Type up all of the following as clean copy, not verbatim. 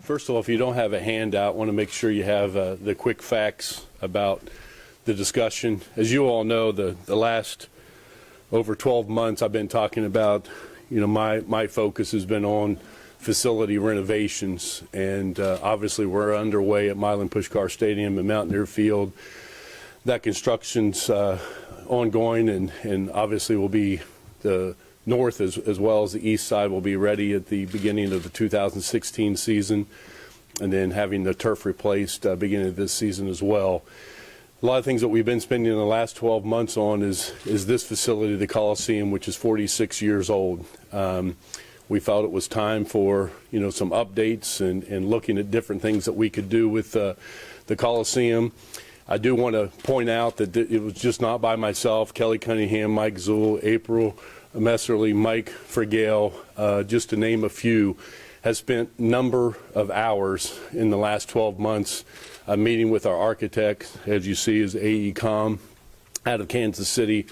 First of all, if you don't have a handout, I want to make sure you have the quick facts about the discussion. As you all know, the last over 12 months I've been talking about, my focus has been on facility renovations, and obviously we're underway at Milan Puskar Stadium and Mountaineer Field. That construction's ongoing, and obviously will be the north as well as the east side will be ready at the beginning of the 2016 season, and then having the turf replaced beginning of this season as well. A lot of things that we've been spending the last 12 months on is this facility, the Coliseum, which is 46 years old. We felt it was time for some updates and looking at different things that we could do with the Coliseum. I do want to point out that it was just not by myself. Kelly Cunningham, Mike Zool, April Messerly, Mike Frigale, just to name a few, has spent number of hours in the last 12 months meeting with our architect, as you see, is AECom out of Kansas City,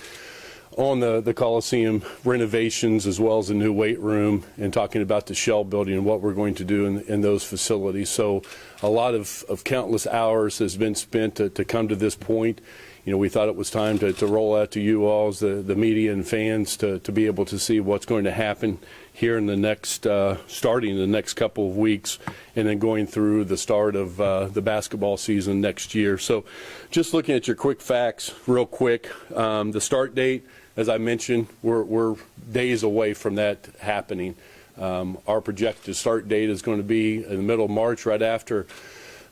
on the Coliseum renovations as well as the new weight room, and talking about the shell building and what we're going to do in those facilities. So a lot of countless hours has been spent to come to this point. We thought it was time to roll out to you all as the media and fans to be able to see what's going to happen here in the next, starting the next couple of weeks, and then going through the start of the basketball season next year. So just looking at your quick facts real quick, the start date, as I mentioned, we're days away from that happening. Our projected start date is going to be in the middle of March, right after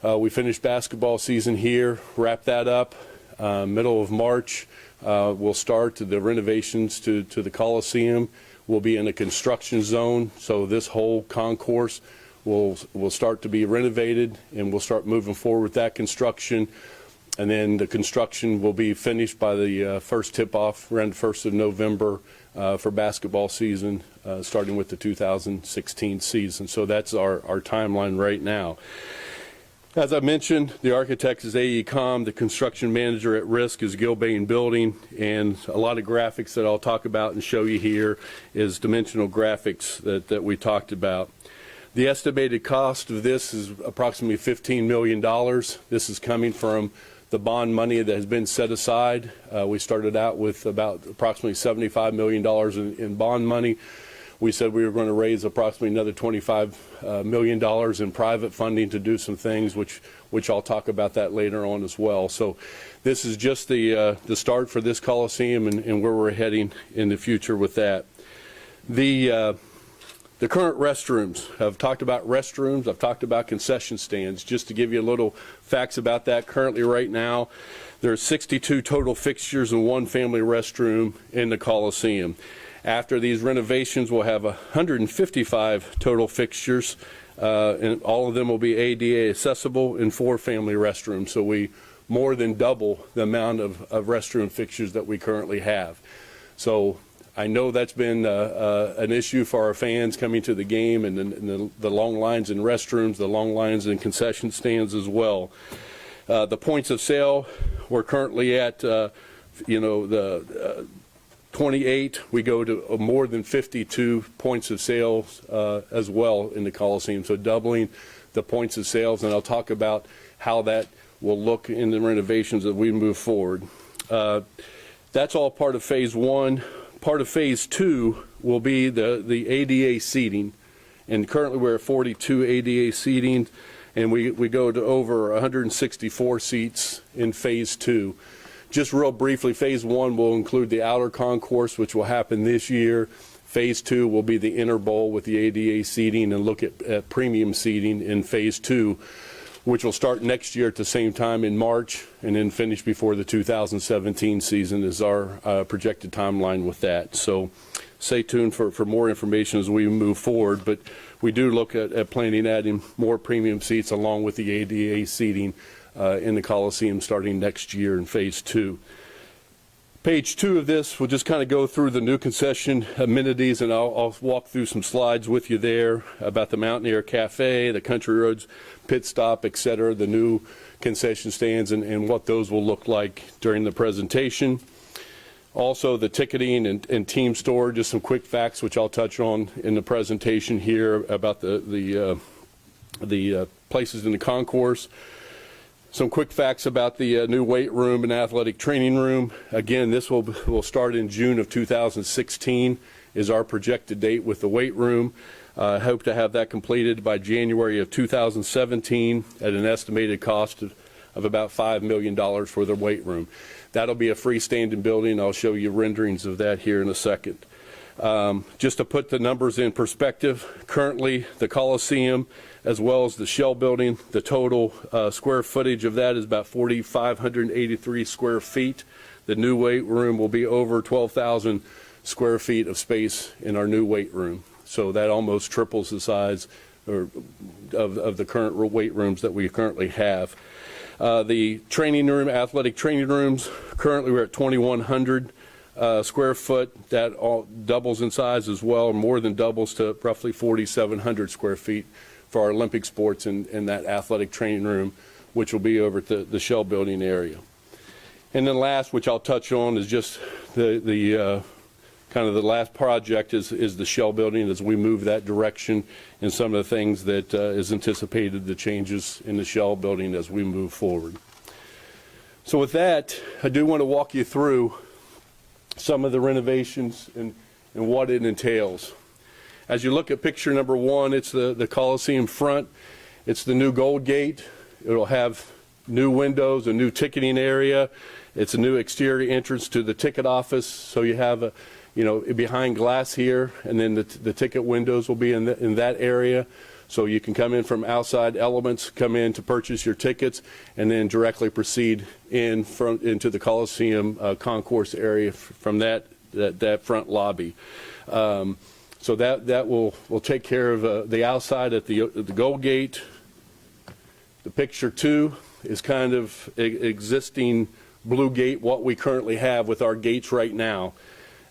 we finish basketball season here, wrap that up. Middle of March, we'll start the renovations to the Coliseum. We'll be in a construction zone, so this whole concourse will start to be renovated, and we'll start moving forward with that construction. And then the construction will be finished by the first tip-off around the 1st of November for basketball season, starting with the 2016 season. So that's our timeline right now. As I mentioned, the architect is AECom, the construction manager at risk is Gilbane Building, and a lot of graphics that I'll talk about and show you here is dimensional graphics that we talked about. The estimated cost of this is approximately $15 million. This is coming from the bond money that has been set aside. We started out with about approximately $75 million in bond money. We said we were going to raise approximately another $25 million in private funding to do some things, which I'll talk about that later on as well. So this is just the start for this Coliseum and where we're heading in the future with that. The current restrooms, I've talked about restrooms, I've talked about concession stands. Just to give you a little facts about that, currently right now there are 62 total fixtures and one family restroom in the Coliseum. After these renovations, we'll have 155 total fixtures, and all of them will be ADA accessible and 4 family restrooms. So we more than double the amount of restroom fixtures that we currently have. So I know that's been an issue for our fans coming to the game, and the long lines in restrooms, the long lines in concession stands as well. The points of sale, we're currently at, 28, we go to more than 52 points of sales as well in the Coliseum, so doubling the points of sales, and I'll talk about how that will look in the renovations as we move forward. That's all part of Phase 1. Part of Phase 2 will be the ADA seating, and currently we're at 42 ADA seating, and we go to over 164 seats in Phase 2. Just real briefly, Phase 1 will include the outer concourse, which will happen this year. Phase 2 will be the inner bowl with the ADA seating, and look at premium seating in Phase 2, which will start next year at the same time in March, and then finish before the 2017 season is our projected timeline with that. So stay tuned for more information as we move forward, but we do look at planning adding more premium seats along with the ADA seating in the Coliseum starting next year in Phase 2. Page 2 of this will just kind of go through the new concession amenities, and I'll walk through some slides with you there about the Mountaineer Cafe, the Country Roads Pit Stop, etc., the new concession stands, and what those will look like during the presentation. Also the ticketing and team store, just some quick facts which I'll touch on in the presentation here about the places in the concourse. Some quick facts about the new weight room and athletic training room. Again, this will start in June of 2016 is our projected date with the weight room. Hope to have that completed by January of 2017 at an estimated cost of about $5 million for the weight room. That'll be a freestanding building. I'll show you renderings of that here in a second. Just to put the numbers in perspective, currently the Coliseum as well as the shell building, the total square footage of that is about 4,583 square feet. The new weight room will be over 12,000 square feet of space in our new weight room. So that almost triples the size of the current weight rooms that we currently have. The training room, athletic training rooms, currently we're at 2,100 square foot. That all doubles in size as well, more than doubles to roughly 4,700 square feet for our Olympic sports in that athletic training room, which will be over at the shell building area. And then last, which I'll touch on, is just the kind of the last project is the shell building as we move that direction, and some of the things that is anticipated, the changes in the shell building as we move forward. So with that, I do want to walk you through some of the renovations and what it entails. As you look at picture number one, it's the Coliseum front. It's the new Gold Gate. It'll have new windows, a new ticketing area. It's a new exterior entrance to the ticket office. So you have behind glass here, and then the ticket windows will be in that area. So you can come in from outside elements, come in to purchase your tickets, and then directly proceed into the Coliseum concourse area from that front lobby. So that will take care of the outside at the Gold Gate. The picture two is kind of existing blue gate, what we currently have with our gates right now.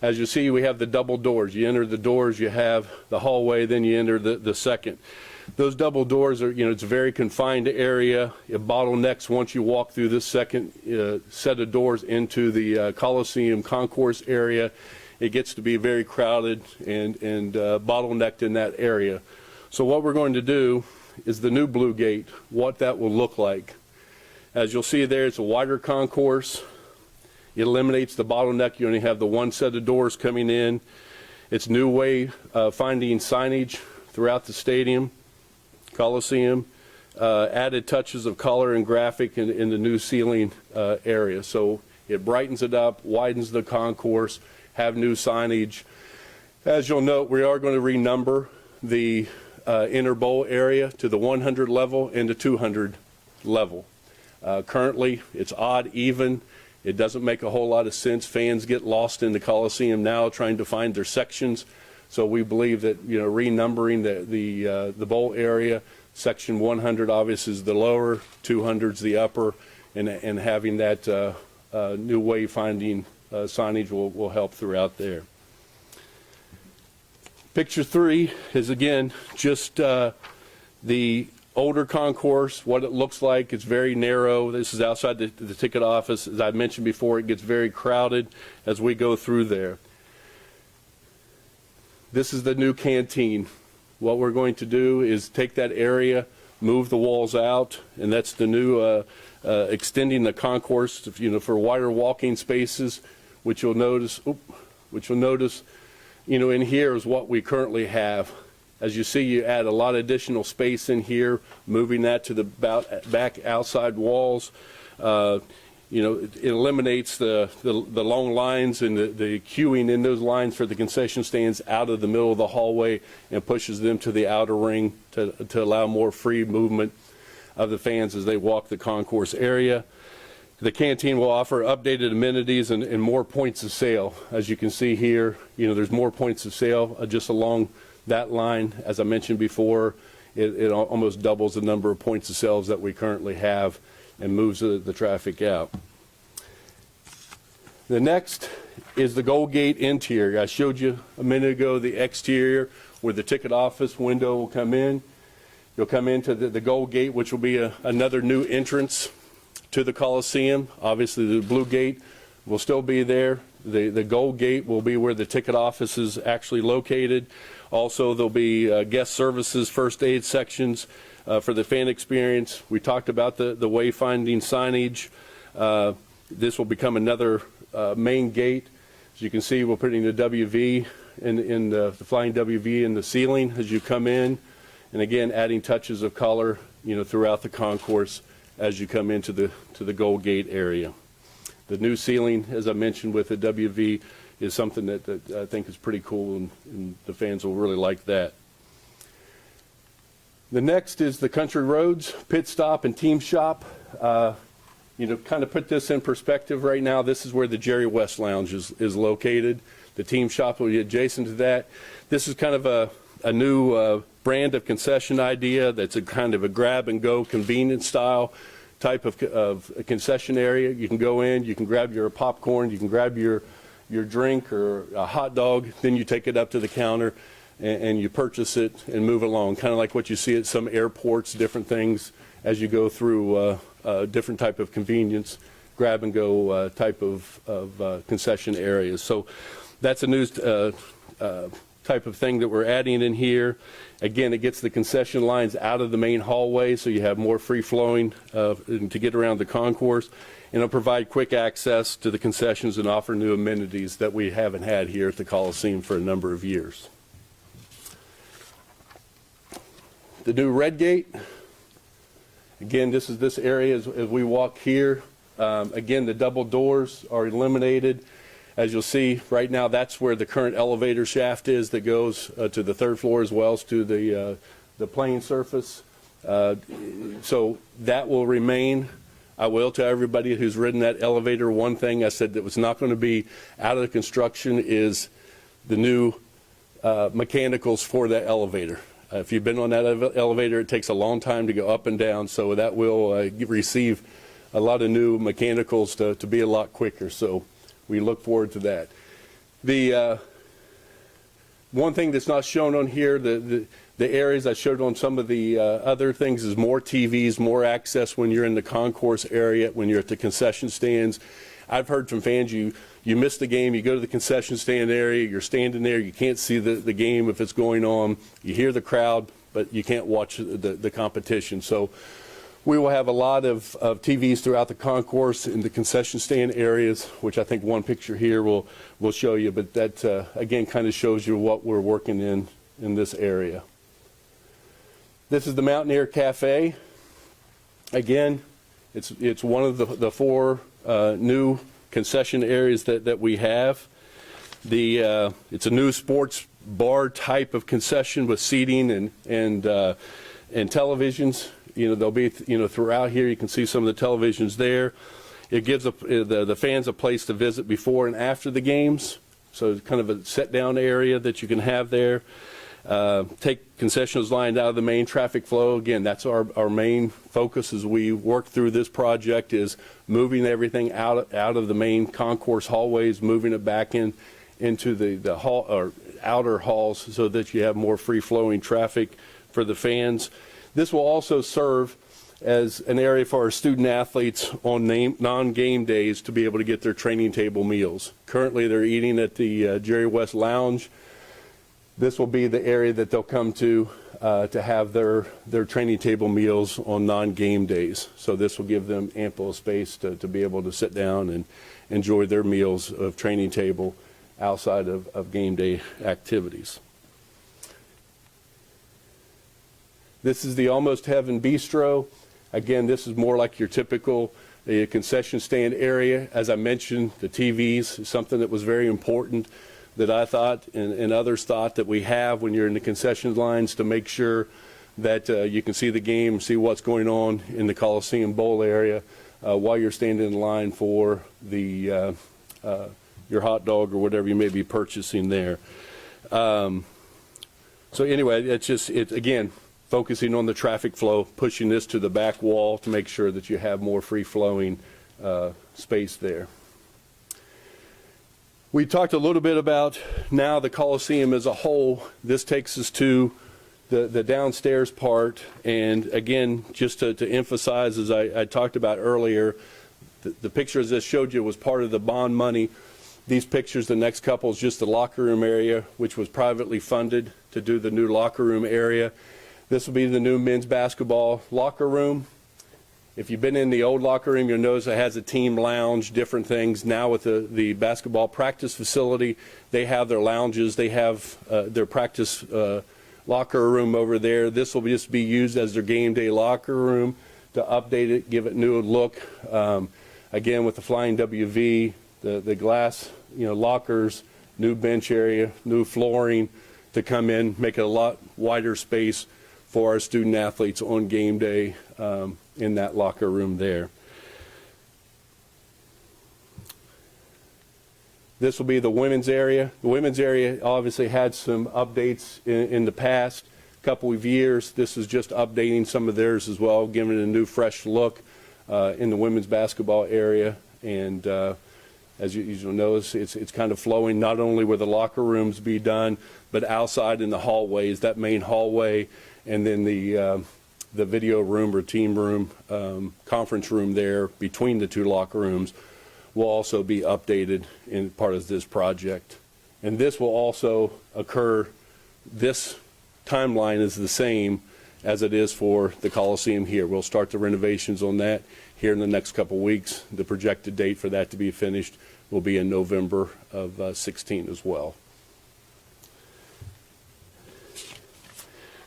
As you see, we have the double doors. You enter the doors, you have the hallway, then you enter the second. Those double doors are, it's a very confined area. It bottlenecks once you walk through this second set of doors into the Coliseum concourse area. It gets to be very crowded and bottlenecked in that area. So what we're going to do is the new blue gate, what that will look like. As you'll see there, it's a wider concourse. It eliminates the bottleneck. You only have the one set of doors coming in. It's new way finding signage throughout the stadium, Coliseum. Added touches of color and graphic in the new ceiling area. So it brightens it up, widens the concourse, have new signage. As you'll note, we are going to renumber the inner bowl area to the 100 level and the 200 level. Currently, it's odd, even. It doesn't make a whole lot of sense. Fans get lost in the Coliseum now trying to find their sections. So we believe that renumbering the bowl area, section 100 obviously is the lower, 200 is the upper, and having that new wayfinding signage will help throughout there. Picture three is again just the older concourse, what it looks like. It's very narrow. This is outside the ticket office. As I mentioned before, it gets very crowded as we go through there. This is the new canteen. What we're going to do is take that area, move the walls out, and that's the new extending the concourse for wider walking spaces, which you'll notice in here is what we currently have. As you see, you add a lot of additional space in here, moving that to the back outside walls. It eliminates the long lines and the queuing in those lines for the concession stands out of the middle of the hallway and pushes them to the outer ring to allow more free movement of the fans as they walk the concourse area. The canteen will offer updated amenities and more points of sale. As you can see here, there's more points of sale just along that line. As I mentioned before, it almost doubles the number of points of sales that we currently have and moves the traffic out. The next is the Gold Gate interior. I showed you a minute ago the exterior where the ticket office window will come in. You'll come into the Gold Gate, which will be another new entrance to the Coliseum. Obviously the blue gate will still be there. The Gold Gate will be where the ticket office is actually located. Also, there'll be guest services, first aid sections, for the fan experience. We talked about the wayfinding signage. This will become another main gate. As you can see, we're putting the WV in the flying WV in the ceiling as you come in, and again adding touches of color, throughout the concourse as you come into the Gold Gate area. The new ceiling, as I mentioned, with the WV is something that I think is pretty cool, and the fans will really like that. The next is the Country Roads Pit Stop and Team Shop. Kind of put this in perspective right now, this is where the Jerry West Lounge is located. The Team Shop will be adjacent to that. This is kind of a new brand of concession idea that's a kind of a grab-and-go convenience style type of a concession area. You can go in, you can grab your popcorn, you can grab your drink or a hot dog, then you take it up to the counter and you purchase it and move along, kind of like what you see at some airports, different things as you go through different type of convenience, grab-and-go type of concession areas. So that's a new type of thing that we're adding in here. Again, it gets the concession lines out of the main hallway, so you have more free-flowing to get around the concourse, and it'll provide quick access to the concessions and offer new amenities that we haven't had here at the Coliseum for a number of years. The new Red Gate, again, this is this area as we walk here. Again, the double doors are eliminated. As you'll see right now, that's where the current elevator shaft is that goes to the third floor as well as to the plane surface. So that will remain. I will tell everybody who's ridden that elevator, one thing I said that was not going to be out of the construction is the new mechanicals for that elevator. If you've been on that elevator, it takes a long time to go up and down, so that will receive a lot of new mechanicals to be a lot quicker. So we look forward to that. The one thing that's not shown on here, the areas I showed on some of the other things, is more TVs, more access when you're in the concourse area, when you're at the concession stands. I've heard from fans, you miss the game, you go to the concession stand area, you're standing there, you can't see the game if it's going on, you hear the crowd, but you can't watch the competition. So we will have a lot of TVs throughout the concourse in the concession stand areas, which I think one picture here will show you, but that again kind of shows you what we're working in this area. This is the Mountaineer Cafe. Again, it's one of the four new concession areas that we have. It's a new sports bar type of concession with seating and televisions. They'll be throughout here. You can see some of the televisions there. It gives the fans a place to visit before and after the games. So it's kind of a set down area that you can have there. Take concessions lined out of the main traffic flow. Again, that's our main focus as we work through this project, is moving everything out of the main concourse hallways, moving it back into the hall or outer halls so that you have more free-flowing traffic for the fans. This will also serve as an area for our student athletes on non-game days to be able to get their training table meals. Currently, they're eating at the Jerry West Lounge. This will be the area that they'll come to have their training table meals on non-game days. So this will give them ample space to be able to sit down and enjoy their meals of training table outside of game day activities. This is the Almost Heaven Bistro. Again, this is more like your typical concession stand area. As I mentioned, the TVs is something that was very important that I thought and others thought that we have when you're in the concession lines, to make sure that you can see the game, see what's going on in the Coliseum Bowl area while you're standing in line for your hot dog or whatever you may be purchasing there. So anyway, it's again, focusing on the traffic flow, pushing this to the back wall to make sure that you have more free-flowing space there. We talked a little bit about now the Coliseum as a whole. This takes us to the downstairs part, and again, just to emphasize, as I talked about earlier, the pictures I showed you was part of the bond money. These pictures, the next couple, is just the locker room area, which was privately funded to do the new locker room area. This will be the new men's basketball locker room. If you've been in the old locker room, you'll notice it has a team lounge, different things. Now with the basketball practice facility, they have their lounges. They have their practice locker room over there. This will just be used as their game day locker room to update it, give it new look. Again, with the Flying WV, the glass, lockers, new bench area, new flooring to come in, make it a lot wider space for our student athletes on game day in that locker room there. This will be the women's area. The women's area obviously had some updates in the past couple of years. This is just updating some of theirs as well, giving it a new fresh look in the women's basketball area. And as you'll notice, it's kind of flowing not only where the locker rooms be done, but outside in the hallways, that main hallway, and then the video room or team room, conference room there between the two locker rooms will also be updated in part of this project. And this will also occur, this timeline is the same as it is for the Coliseum here. We'll start the renovations on that here in the next couple of weeks. The projected date for that to be finished will be in November of 16 as well.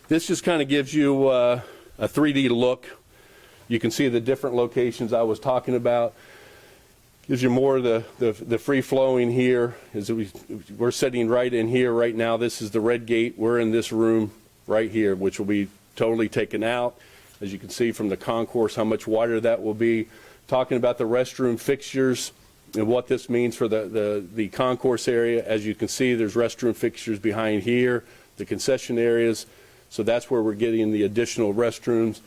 This just kind of gives you a 3D look. You can see the different locations I was talking about. Gives you more of the free flowing here. We're sitting right in here right now. This is the red gate. We're in this room right here, which will be totally taken out. As you can see from the concourse, how much wider that will be. Talking about the restroom fixtures and what this means for the concourse area. As you can see, there's restroom fixtures behind here, the concession areas. So that's where we're getting the additional restrooms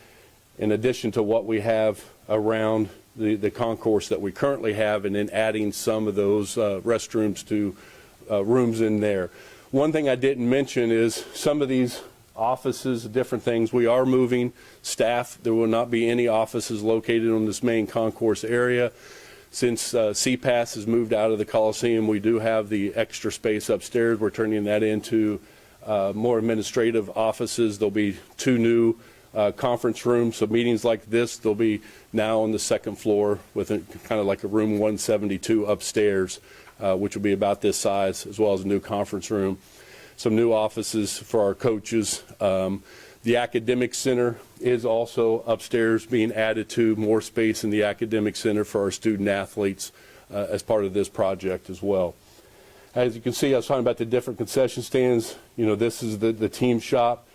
in addition to what we have around the concourse that we currently have, and then adding some of those restrooms to rooms in there. One thing I didn't mention is some of these offices, different things, we are moving staff. There will not be any offices located on this main concourse area. Since CPAS has moved out of the Coliseum, we do have the extra space upstairs. We're turning that into more administrative offices. There'll be 2 new conference rooms, so meetings like this, they'll be now on the 2nd floor with kind of like a room 172 upstairs, which will be about this size, as well as a new conference room. Some new offices for our coaches. The academic center is also upstairs being added to, more space in the academic center for our student athletes as part of this project as well. As you can see, I was talking about the different concession stands. This is the team shop.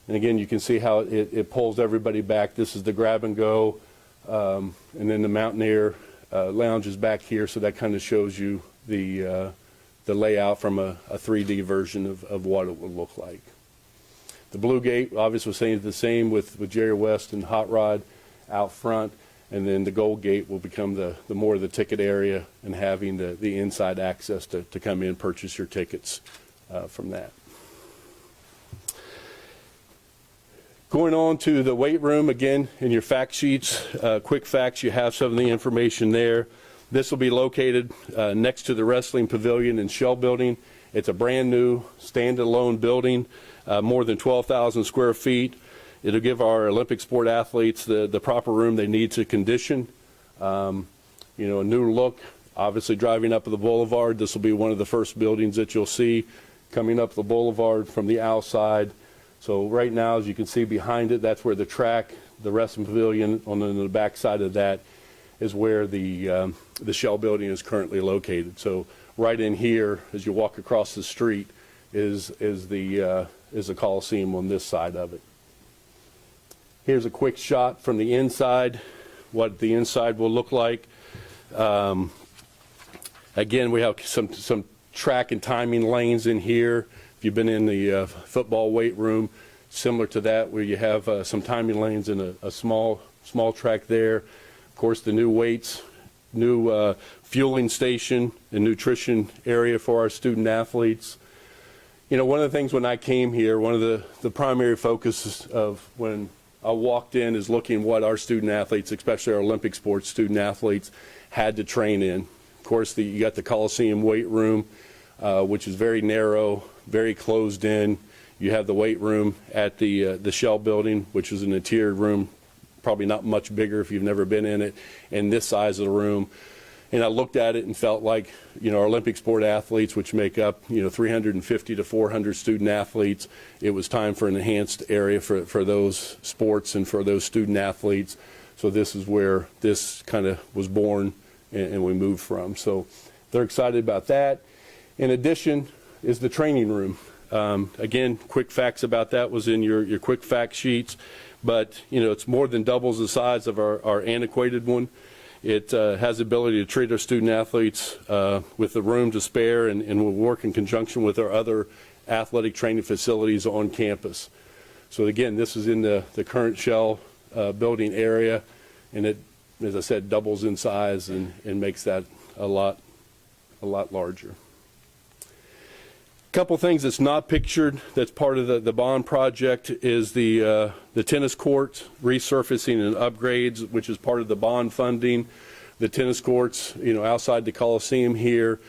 And again, you can see how it pulls everybody back. This is the grab and go. And then the Mountaineer lounge is back here. So that kind of shows you the layout from a 3D version of what it will look like. The Blue Gate, obviously, was saying the same with Jerry West and Hot Rod out front. And then the Gold Gate will become the more of the ticket area, and having the inside access to come in, purchase your tickets from that. Going on to the weight room, again, in your fact sheets, quick facts, you have some of the information there. This will be located next to the Wrestling Pavilion and Shell Building. It's a brand new standalone building, more than 12,000 square feet. It'll give our Olympic sport athletes the proper room they need to condition. A new look. Obviously, driving up the boulevard, this will be one of the first buildings that you'll see coming up the boulevard from the outside. So right now, as you can see behind it, that's where the track, the Wrestling Pavilion, on the back side of that is where the Shell Building is currently located. So right in here, as you walk across the street, is the Coliseum on this side of it. Here's a quick shot from the inside, what the inside will look like. Again, we have some track and timing lanes in here. If you've been in the football weight room, similar to that, where you have some timing lanes and a small track there. Of course, the new weights, new fueling station and nutrition area for our student athletes. One of the things when I came here, one of the primary focuses of when I walked in is looking what our student athletes, especially our Olympic sports student athletes, had to train in. Of course, you got the Coliseum weight room, which is very narrow, very closed in. You have the weight room at the Shell building, which is an interior room, probably not much bigger if you've never been in it, and this size of the room. And I looked at it and felt like, our Olympic sport athletes, which make up, 350 to 400 student athletes, it was time for an enhanced area for those sports and for those student athletes. So this is where this kind of was born and we moved from. So they're excited about that. In addition is the training room. Again, quick facts about that was in your quick fact sheets, but it's more than doubles the size of our antiquated one. It has the ability to treat our student athletes with the room to spare, and will work in conjunction with our other athletic training facilities on campus. So again, this is in the current Shell building area, and it, as I said, doubles in size and makes that a lot larger. Couple things that's not pictured that's part of the bond project is the tennis court resurfacing and upgrades, which is part of the bond funding. The tennis courts, outside the Coliseum here,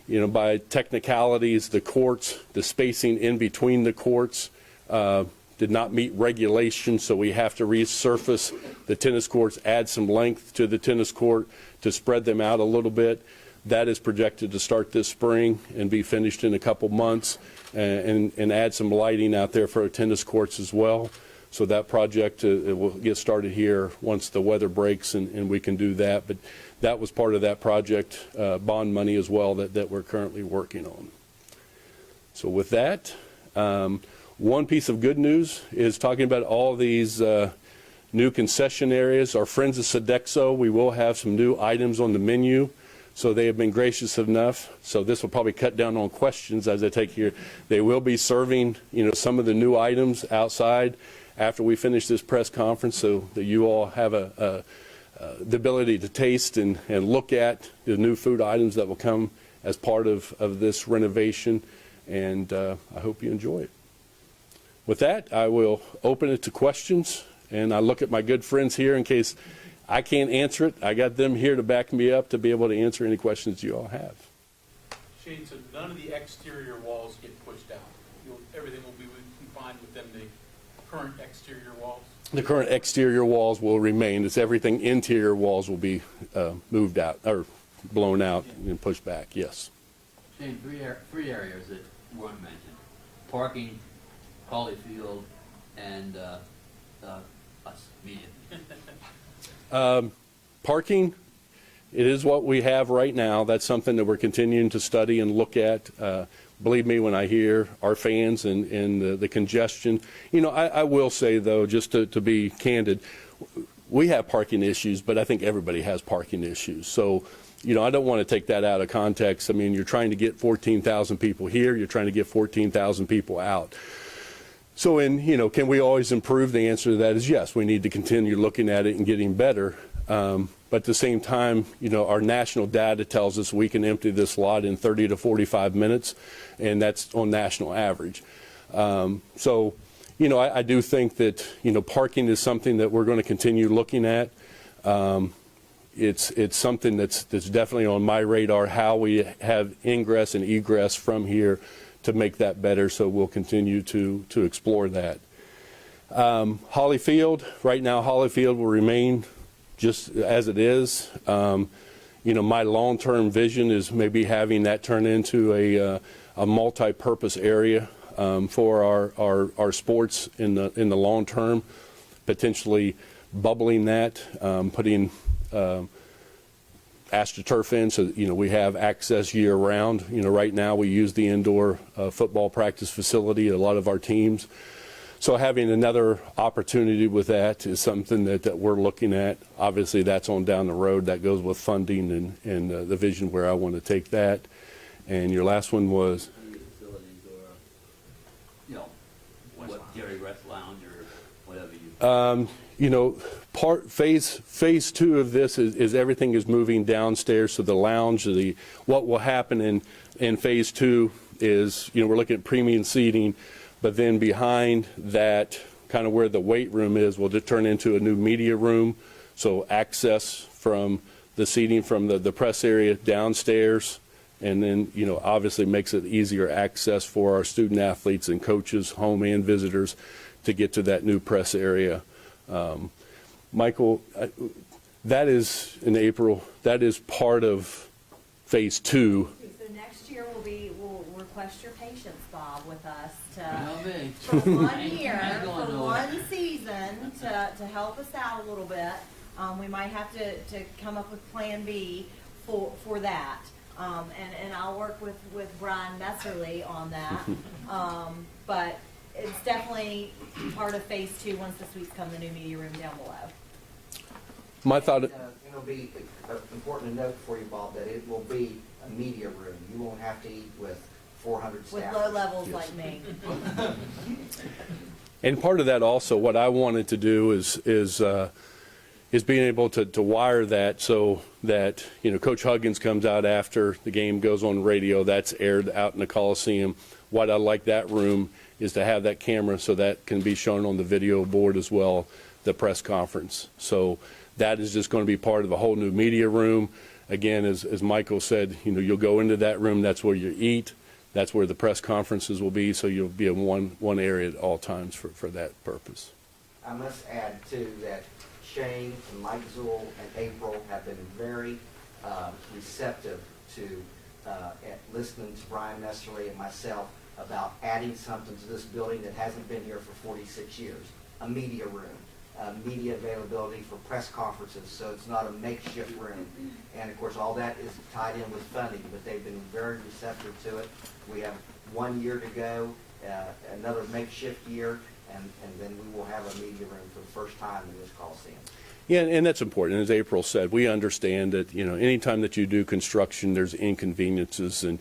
by technicalities, the courts, the spacing in between the courts did not meet regulations, so we have to resurface the tennis courts, add some length to the tennis court to spread them out a little bit. That is projected to start this spring and be finished in a couple months, and add some lighting out there for our tennis courts as well. So that project it will get started here once the weather breaks, and we can do that. But that was part of that project, bond money as well, that we're currently working on. So with that, one piece of good news is talking about all these new concession areas. Our friends at Sodexo, we will have some new items on the menu. So they have been gracious enough. So this will probably cut down on questions as I take here. They will be serving, some of the new items outside after we finish this press conference, so that you all have the ability to taste and look at the new food items that will come as part of this renovation. And I hope you enjoy it. With that, I will open it to questions. And I look at my good friends here in case I can't answer it. I got them here to back me up to be able to answer any questions you all have. Shane, so none of the exterior walls get pushed out. Everything will be confined within the current exterior walls? The current exterior walls will remain. It's everything interior walls will be moved out or blown out and pushed back, yes. Shane, three areas that weren't mentioned. Parking, Holyfield, and us, media. Parking, it is what we have right now. That's something that we're continuing to study and look at. Believe me when I hear our fans and the congestion. I will say, though, just to be candid, we have parking issues, but I think everybody has parking issues. So, I don't want to take that out of context. I mean, you're trying to get 14,000 people here. You're trying to get 14,000 people out. So, can we always improve? The answer to that is yes. We need to continue looking at it and getting better. But at the same time, our national data tells us we can empty this lot in 30 to 45 minutes, and that's on national average. So, I do think that, parking is something that we're going to continue looking at. It's something that's definitely on my radar, how we have ingress and egress from here to make that better, so we'll continue to explore that. Holyfield, right now Holyfield will remain just as it is. My long-term vision is maybe having that turn into a multi-purpose area for our sports in the long term, potentially bubbling that, putting AstroTurf in so that, we have access year round. Right now we use the indoor football practice facility at a lot of our teams. So having another opportunity with that is something that we're looking at. Obviously that's on down the road. That goes with funding and the vision where I want to take that. And your last one was? Facilities or, what Gary Rest Lounge or whatever you. Phase two of this is everything is moving downstairs. So the lounge, what will happen in phase two is, we're looking at premium seating, but then behind that, kind of where the weight room is, will just turn into a new media room. So access from the seating from the press area downstairs and then, obviously makes it easier access for our student athletes and coaches, home and visitors, to get to that new press area. Michael, that is in April. That is part of phase 2. So next year we'll request your patience, Bob, with us Well, me. for 1 year, I ain't going for nowhere. 1 season, to help us out a little bit. We might have to come up with Plan B for that. And I'll work with Brian Messerly on that. But it's definitely part of phase 2 once the suites come, the new media room down below. My thought. It'll be important to note for you, Bob, that it will be a media room. You won't have to eat with 400 With staff. low levels like me. And part of that also, what I wanted to do is being able to wire that so that, Coach Huggins comes out after the game goes on radio, that's aired out in the Coliseum. What I like that room is to have that camera so that can be shown on the video board as well, the press conference. So that is just going to be part of a whole new media room. Again, as Michael said, you'll go into that room, that's where you eat, that's where the press conferences will be, so you'll be in one area at all times for that purpose. I must add, too, that Shane and Mike Zool and April have been very receptive to listening to Brian Messerly and myself about adding something to this building that hasn't been here for 46 years, a media room. Media availability for press conferences, so it's not a makeshift room. And of course, all that is tied in with funding, but they've been very receptive to it. We have 1 year to go, another makeshift year, and then we will have a media room for the first time in this Coliseum. Yeah, and that's important. As April said, we understand that, anytime that you do construction, there's inconveniences, and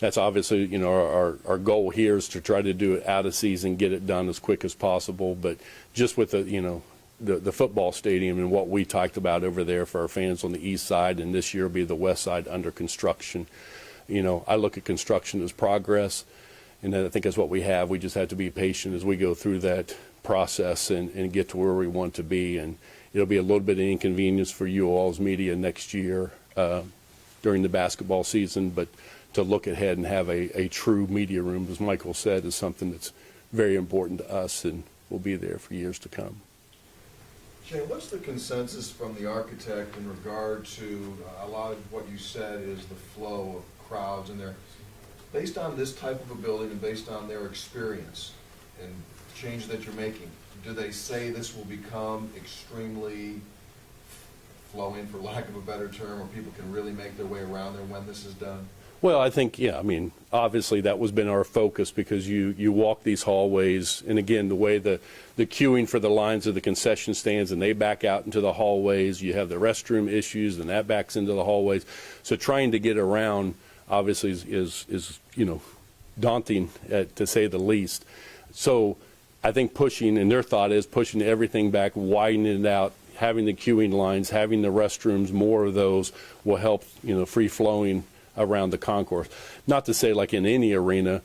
that's obviously, our goal here is to try to do it out of season, get it done as quick as possible. But just with the football stadium and what we talked about over there for our fans on the east side, and this year will be the west side under construction. I look at construction as progress, and I think that's what we have. We just have to be patient as we go through that process and get to where we want to be. And it'll be a little bit of inconvenience for you all as media next year during the basketball season, but to look ahead and have a true media room, as Michael said, is something that's very important to us and will be there for years to come. Shane, what's the consensus from the architect in regard to a lot of what you said is the flow of crowds in there? Based on this type of a building and based on their experience and change that you're making, do they say this will become extremely flowing, for lack of a better term, where people can really make their way around there when this is done? Well, I think, obviously that was been our focus, because you walk these hallways, and again, the way the queuing for the lines of the concession stands, and they back out into the hallways, you have the restroom issues, and that backs into the hallways. So trying to get around, obviously, is daunting, to say the least. So I think pushing, and their thought is pushing everything back, widening it out, having the queuing lines, having the restrooms, more of those will help, free-flowing around the concourse. Not to say like in any arena,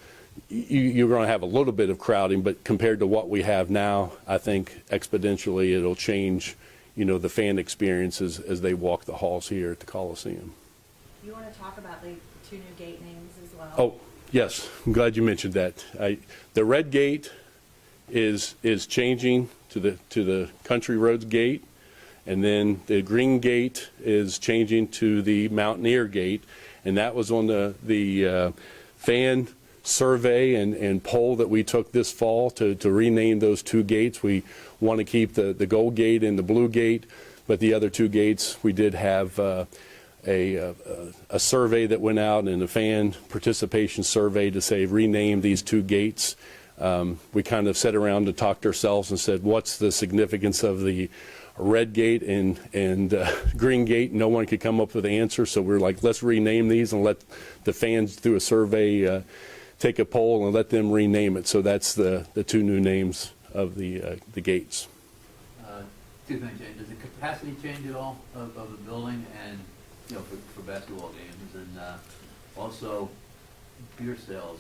you're going to have a little bit of crowding, but compared to what we have now, I think exponentially it'll change, the fan experiences as they walk the halls here at the Coliseum. You want to talk about the 2 new gate names as well? Oh, yes, I'm glad you mentioned that. The red gate is changing to the Country Roads gate, and then the green gate is changing to the Mountaineer gate. And that was on the fan survey and poll that we took this fall to rename those 2 gates. We want to keep the gold gate and the blue gate, but the other 2 gates, we did have a survey that went out, and a fan participation survey to say rename these 2 gates. We kind of sat around and talked ourselves and said, what's the significance of the red gate and green gate? No one could come up with an answer, so we're like, let's rename these and let the fans through a survey take a poll and let them rename it. So that's the 2 new names of the gates. 2 things change. Does the capacity change at all of the building, and for basketball games, and also beer sales?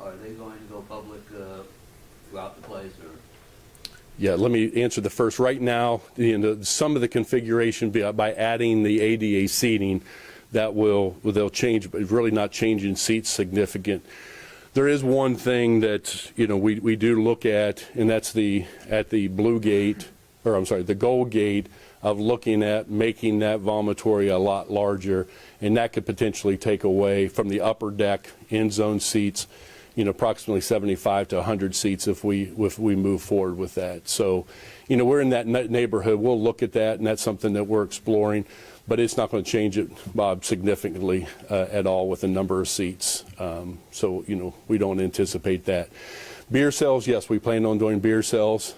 Are they going to go public throughout the place, or? Yeah, let me answer the first. Right now, some of the configuration by adding the ADA seating, they'll change, but really not changing seats significant. There is one thing that, we do look at, and that's at the blue gate, or I'm sorry, the gold gate, of looking at making that vomitory a lot larger, and that could potentially take away from the upper deck end zone seats, approximately 75 to 100 seats if we move forward with that. So, we're in that neighborhood. We'll look at that, and that's something that we're exploring, but it's not going to change it, Bob, significantly at all with the number of seats. So, we don't anticipate that. Beer sales, yes, we plan on doing beer sales.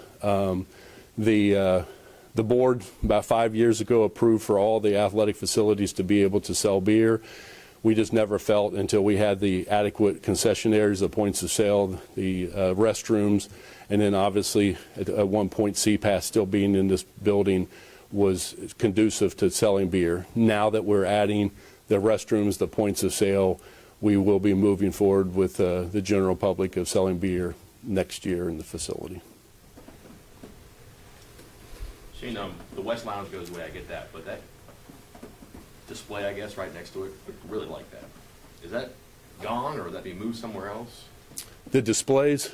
The board about 5 years ago approved for all the athletic facilities to be able to sell beer. We just never felt until we had the adequate concession areas, the points of sale, the restrooms, and then obviously at one point CPAS still being in this building was conducive to selling beer. Now that we're adding the restrooms, the points of sale, we will be moving forward with the general public of selling beer next year in the facility. Shane, the West Lounge goes away, I get that, but that display, I guess, right next to it, I really like that. Is that gone, or would that be moved somewhere else? The displays,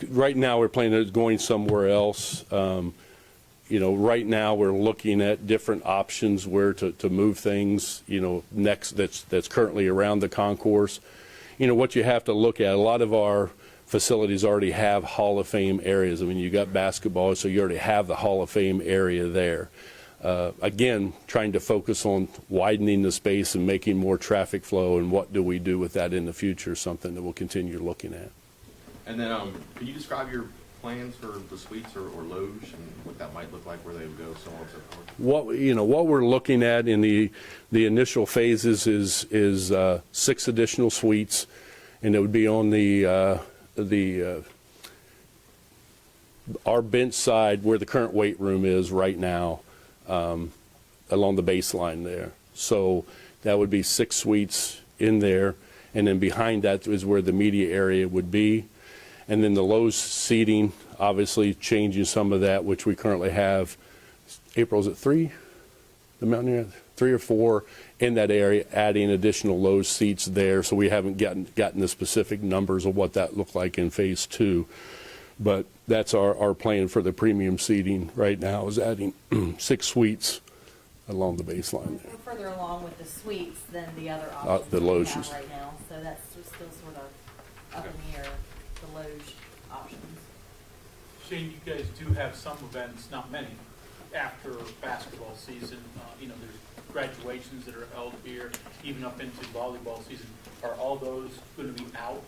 right now we're planning on going somewhere else. Right now we're looking at different options where to move things, next that's currently around the concourse. What you have to look at, a lot of our facilities already have Hall of Fame areas. I mean, you got basketball, so you already have the Hall of Fame area there. Again, trying to focus on widening the space and making more traffic flow, and what do we do with that in the future, something that we'll continue looking at. And then, can you describe your plans for the suites or loge and what that might look like, where they would go, so on and so forth? What we're looking at in the initial phases is 6 additional suites, and it would be on our bench side where the current weight room is right now, along the baseline there. So that would be 6 suites in there, and then behind that is where the media area would be. And then the low seating, obviously changing some of that, which we currently have. April, is it 3? The Mountaineer, 3 or 4 in that area, adding additional low seats there. So we haven't gotten the specific numbers of what that looked like in phase 2. But that's our plan for the premium seating right now, is adding 6 suites along the baseline there. We're further along with the suites than the other options The that we loges. have right now, so that's still sort of up in the air, the loge options. Shane, you guys do have some events, not many, after basketball season. There's graduations that are held here, even up into volleyball season. Are all those going to be out?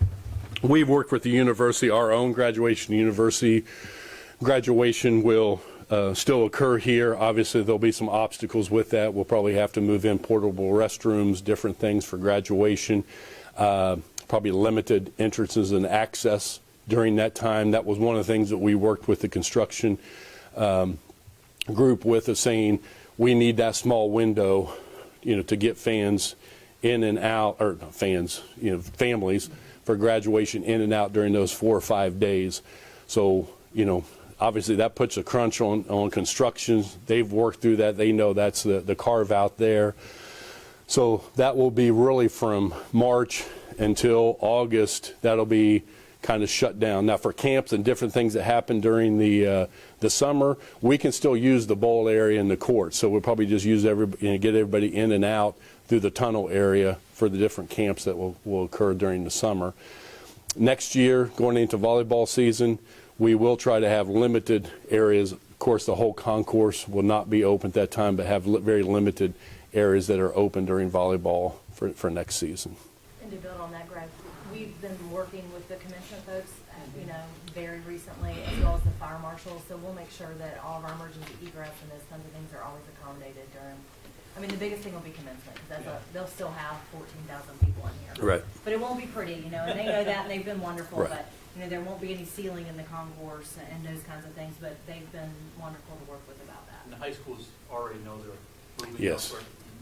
We've worked with the university, our own university graduation will still occur here. Obviously, there'll be some obstacles with that. We'll probably have to move in portable restrooms, different things for graduation, probably limited entrances and access during that time. That was one of the things that we worked with the construction group with, is saying we need that small window, to get fans in and out, or not fans, families for graduation in and out during those 4 or 5 days. So, obviously that puts a crunch on construction. They've worked through that. They know that's the carve out there. So that will be really from March until August. That'll be kind of shut down. Now for camps and different things that happen during the summer, we can still use the bowl area in the court. So we'll probably just use get everybody in and out through the tunnel area for the different camps that will occur during the summer. Next year, going into volleyball season, we will try to have limited areas. Of course, the whole concourse will not be open at that time, but have very limited areas that are open during volleyball for next season. And to build on that, Greg, we've been working with the commencement folks, very recently, as well as the fire marshals. So we'll make sure that all of our emergency egress and those kinds of things are always accommodated during. I mean, the biggest thing will be commencement, because they'll still have 14,000 people in here. Right. But it won't be pretty, and they know that, and they've been wonderful. Right. But there won't be any ceiling in the concourse and those kinds of things. But they've been wonderful to work with about And that. the high schools already know they're moving Yes. elsewhere.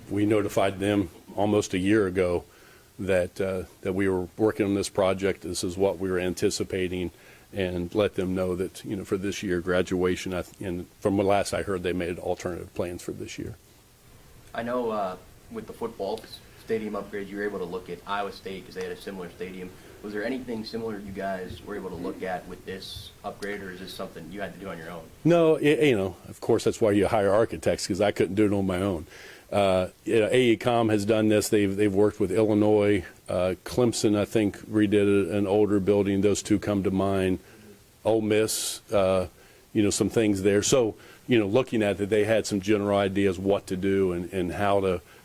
We notified them almost a year ago that we were working on this project. This is what we were anticipating, and let them know that for this year graduation. And from the last I heard, they made alternative plans for this year. I know with the football stadium upgrade, you were able to look at Iowa State because they had a similar stadium. Was there anything similar you guys were able to look at with this upgrade, or is this something you had to do on your own? No, of course, that's why you hire architects, because I couldn't do it on my own. AECOM has done this. They've worked with Illinois. Clemson, I think, redid an older building. Those two come to mind. Ole Miss, some things there. So, looking at it, they had some general ideas what to do and how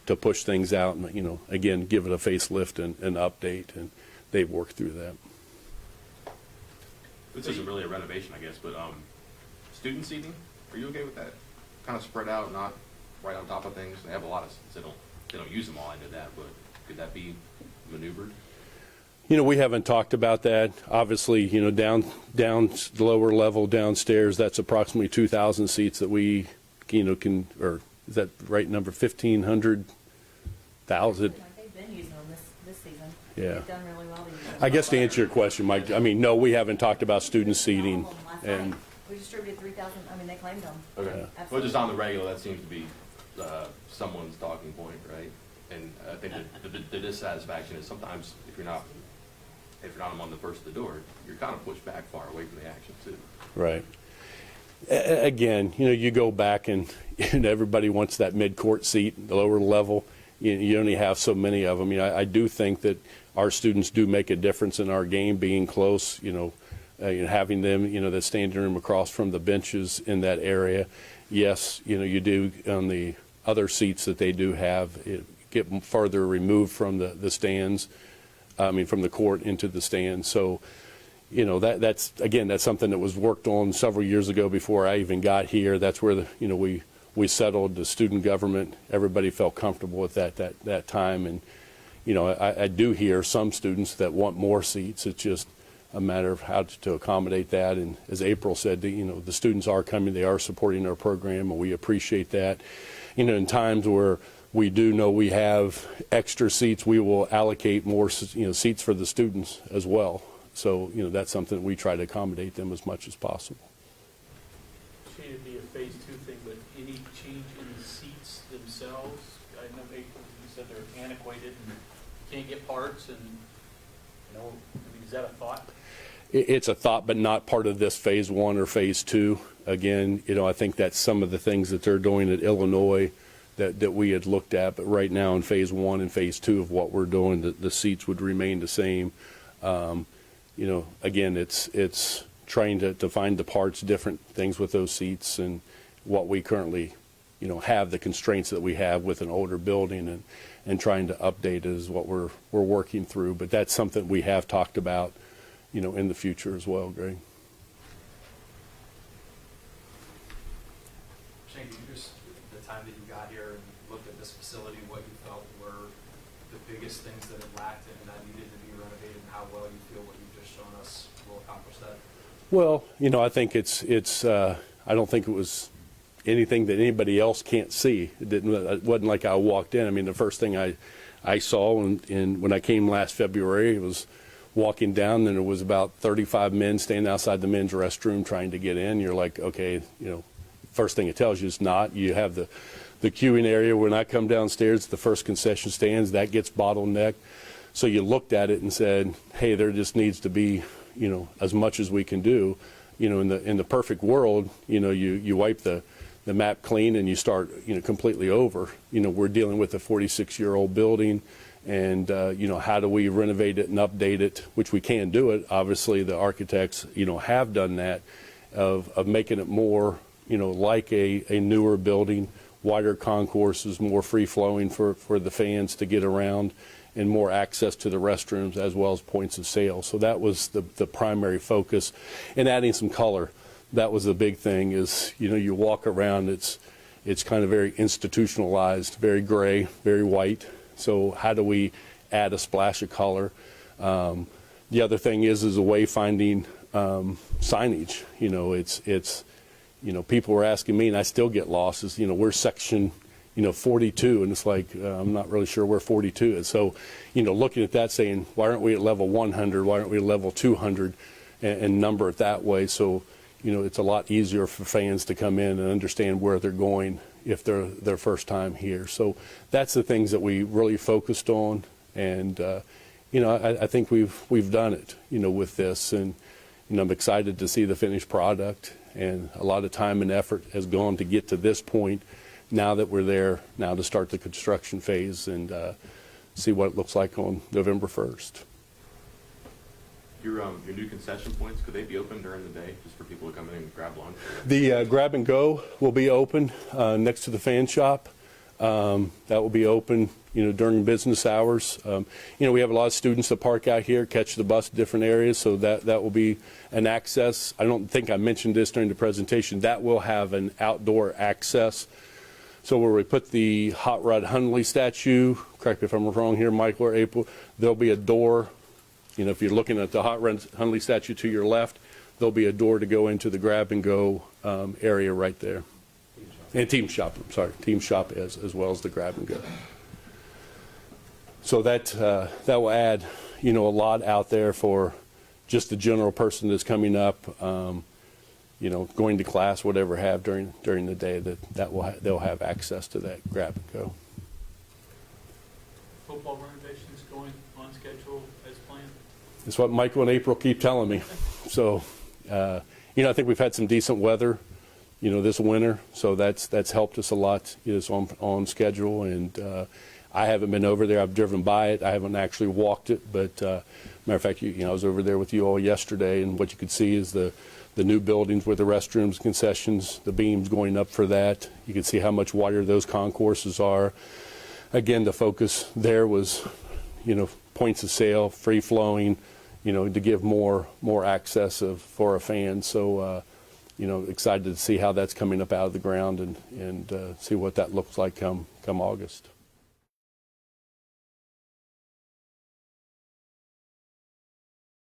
to push things out and, again, give it a facelift and update. And they've worked through that. This isn't really a renovation, I guess, but student seating, are you okay with that? Kind of spread out, not right on top of things. They have a lot of, they don't use them all into that, but could that be maneuvered? We haven't talked about that. Obviously, down the lower level downstairs, that's approximately 2,000 seats that we, can, or is that the right number? 1,500, 1,000. They've been using them this season. Yeah. They've done really well to use them. I guess to answer your question, Mike, no, we haven't talked about student seating. Last And night, we distributed 3,000. They claimed them. Okay. Well, just on the regular, that seems to be someone's talking point, right? And I think the dissatisfaction is sometimes if you're not among the first at the door, you're kind of pushed back far away from the action too. Right. Again, you go back and everybody wants that mid-court seat, the lower level. You only have so many of them. I do think that our students do make a difference in our game, being close. Having them, the standing room across from the benches in that area. Yes, you do on the other seats that they do have get further removed from the stands. From the court into the stands. So, that's something that was worked on several years ago before I even got here. That's where we settled the student government. Everybody felt comfortable with that time. And, I do hear some students that want more seats. It's just a matter of how to accommodate that. And as April said, the students are coming. They are supporting our program, and we appreciate that. In times where we do know we have extra seats, we will allocate more, seats for the students as well. So, that's something we try to accommodate them as much as possible. Shane, it'd be a phase 2 thing, but any change in the seats themselves? I know you said they're antiquated and can't get parts, and is that a thought? It's a thought, but not part of this phase 1 or phase 2. Again, I think that's some of the things that they're doing at Illinois that we had looked at, but right now in phase 1 and phase 2 of what we're doing, the seats would remain the same. Again, it's trying to find the parts, different things with those seats, and what we currently, have the constraints that we have with an older building, and trying to update it is what we're working through. But that's something we have talked about, in the future as well, Greg. Shane, can you just, the time that you got here and looked at this facility, what you felt were the biggest things that it lacked and that needed to be renovated, and how well you feel what you've just shown us will accomplish that? Well, I think it's I don't think it was anything that anybody else can't see. It wasn't like I walked in. The first thing I saw when I came last February, it was walking down, and there was about 35 men standing outside the men's restroom trying to get in. You're like, okay, first thing it tells you is not. You have the queuing area. When I come downstairs, the first concession stands, that gets bottlenecked. So you looked at it and said, hey, there just needs to be, as much as we can do. In the perfect world, you wipe the map clean and you start, completely over. We're dealing with a 46-year-old building, and, how do we renovate it and update it, which we can do it. Obviously, the architects, have done that, of making it more, like a newer building, wider concourses, more free-flowing for the fans to get around, and more access to the restrooms as well as points of sale. So that was the primary focus. And adding some color, that was the big thing. Is, you walk around, it's kind of very institutionalized, very gray, very white. So how do we add a splash of color? The other thing is a wayfinding signage. It's people were asking me, and I still get lost, is, we're section 42, and it's like, I'm not really sure where 42 is. So, looking at that, saying, why aren't we at level 100? Why aren't we at level 200? And number it that way. So, it's a lot easier for fans to come in and understand where they're going, if they're their first time here. So that's the things that we really focused on, and I think we've done it, with this, and I'm excited to see the finished product, and a lot of time and effort has gone to get to this point. Now that we're there, now to start the construction phase and see what it looks like on November 1st. Your new concession points, could they be open during the day, just for people to come in and grab lunch? The grab and go will be open next to the fan shop. That will be open, during business hours. We have a lot of students that park out here, catch the bus to different areas, so that will be an access. I don't think I mentioned this during the presentation. That will have an outdoor access. So where we put the Hot Rod Hundley statue, correct me if I'm wrong here, Michael or April, there'll be a door. If you're looking at the Hot Rod Hundley statue to your left, there'll be a door to go into the grab and go area right there. And team shop, team shop as well as the grab and go. So that will add, a lot out there for just the general person that's coming up, going to class, whatever have during the day, they'll have access to that grab and go. Football renovations going on schedule as planned? It's what Michael and April keep telling me. So, I think we've had some decent weather, this winter, so that's helped us a lot. It's on schedule, and I haven't been over there. I've driven by it. I haven't actually walked it, but matter of fact, I was over there with you all yesterday, and what you could see is the new buildings with the restrooms, concessions, the beams going up for that. You can see how much wider those concourses are. Again, the focus there was, points of sale, free flowing, to give more access for a fan. So, excited to see how that's coming up out of the ground and see what that looks like come August.